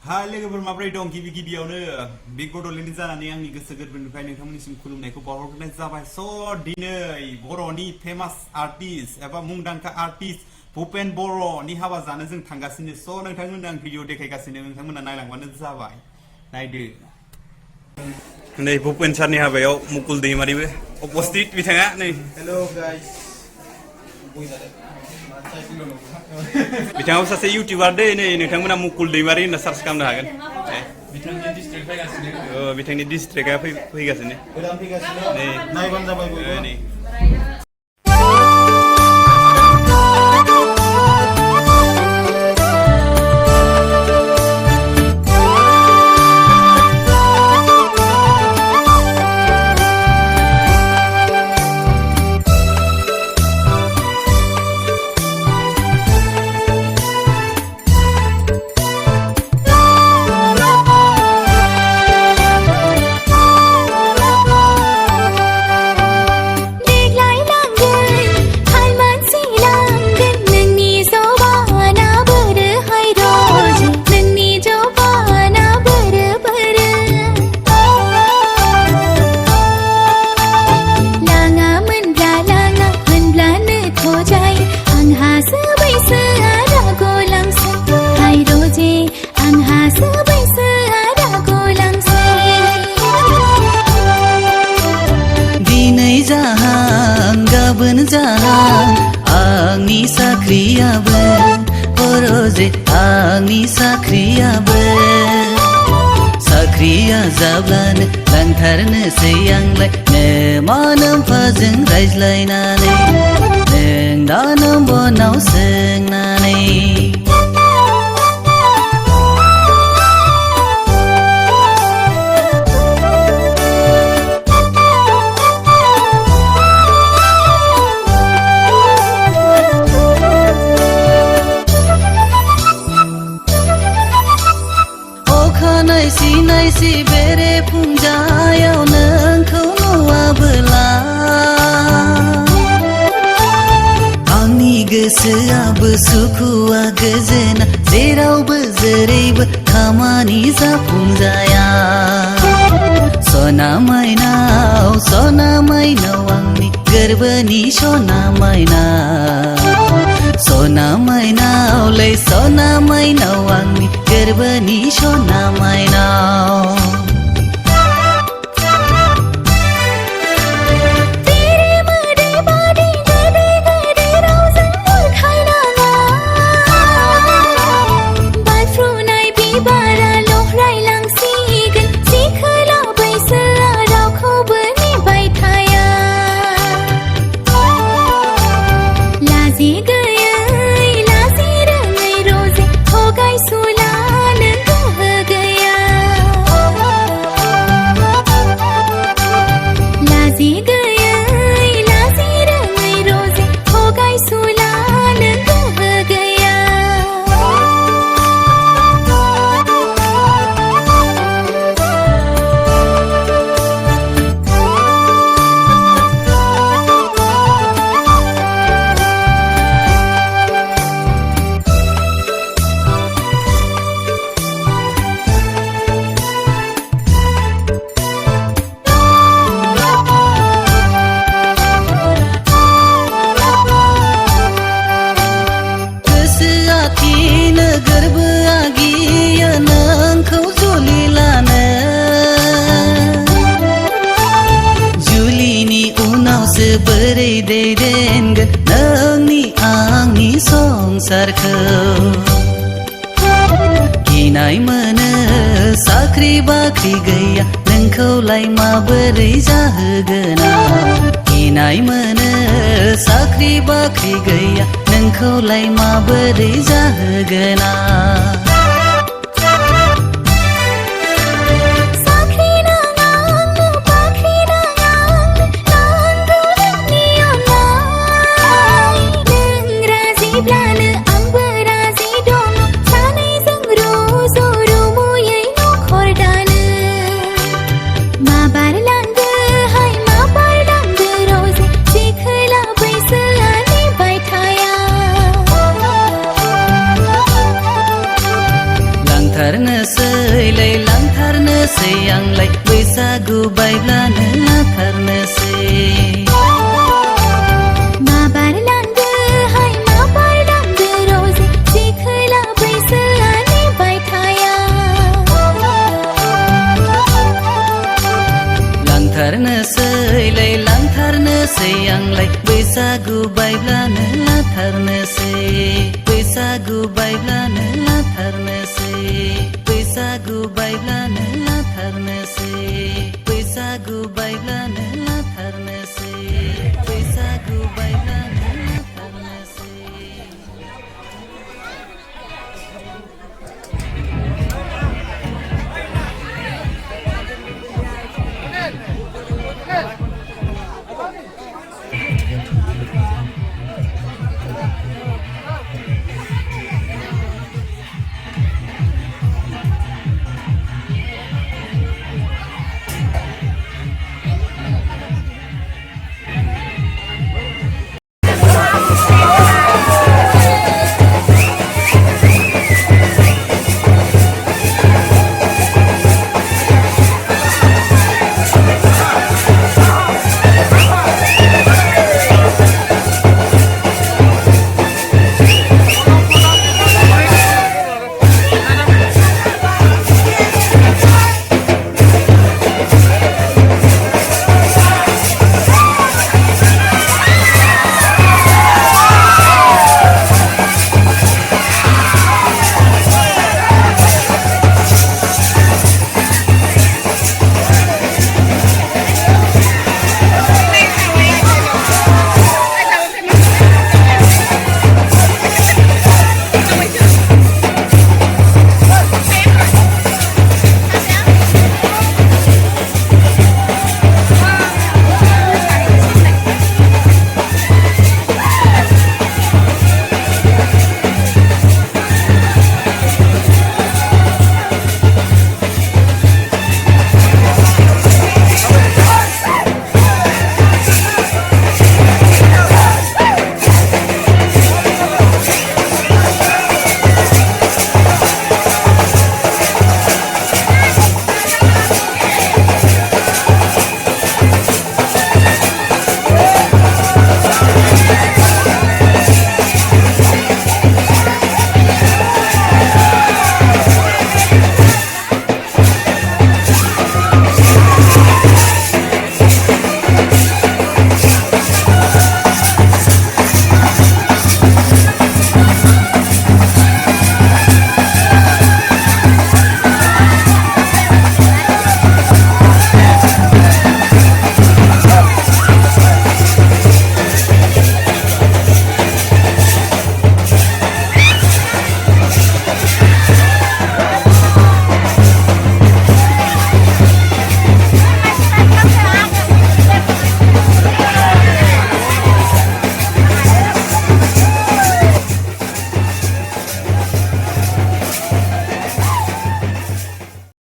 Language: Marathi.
Hai लोगोफोर माब्रै दं गिबियावनो बिग बड'लेण्डनि जानानै आंनि गोसो गोरबोनिफ्राय नोंथांमोननिसिम खुलुमनायखौ बावहरग्रोनाय जाबाय स' दिनै बर'नि फेमास आर्टिस्ट एबा मुंदांखा आर्टिस्ट भुपेन बर'नि हाबा जानो जों थांगासिनो स' नोंथांमोननो आं भिडिअ देखायगासिनो नोंथांमोना नायलांबानो जाबाय नायदो नै भुपेन सारनि हाबायाव मुकुल दैमारिबो उपस्थित बिथाङा नै हेलो गाइस बिथाङाबो सासे इउटिउबार दे नै नोंथांमोना मुकुल दैमारि होनना सार्च खालामनो हागोन बिथांनि डिस्ट्रिक्ट फैगासिनो बिथांनि डिस्ट्रिक्टआ फैगासिनो नै नायबानो जाबाय नै आंनि साख्रियाबो बर'जे आंनि साख्रियाबो साख्रिया जाब्लानो लांथारनोसै आंलाय मा नोम्फाजों रायज्लायनानै नों दा नम्बनाव सोंनानै नायसि बेरे फुंजायाव नोंखौ नुवाबोला आंनि गोसोआबो सुखुआ गोजोना जेरावबो जेरैबो खामानि जाफुंजाया सना माइनाव आंनि गोरबोनि सना माइनावलै सना माइनाव आंनि गोरबोनि सना माइनाव बोरै दैदेनगोन नोंनि आंनि संसारखौ गिनाय मोनो साख्रि बाख्रि गैया नोंखौलाय माबोरै जाहोगोन गिनाय मोनो साख्रि बाख्रि गैया नोंखौलाय माबोरै जाहोगोन लांथारनोसै लांथारनोसै आंलाय बैसागु बायब्लानो लांथारनोसै माबार लांदो रजे जिखोला बैसोआनो बायथाया लांथारनोसै आंलाय बैसागु बायब्लानो लांथारनोसै बैसागु बायब्लानो लांथारनोसै बैसागु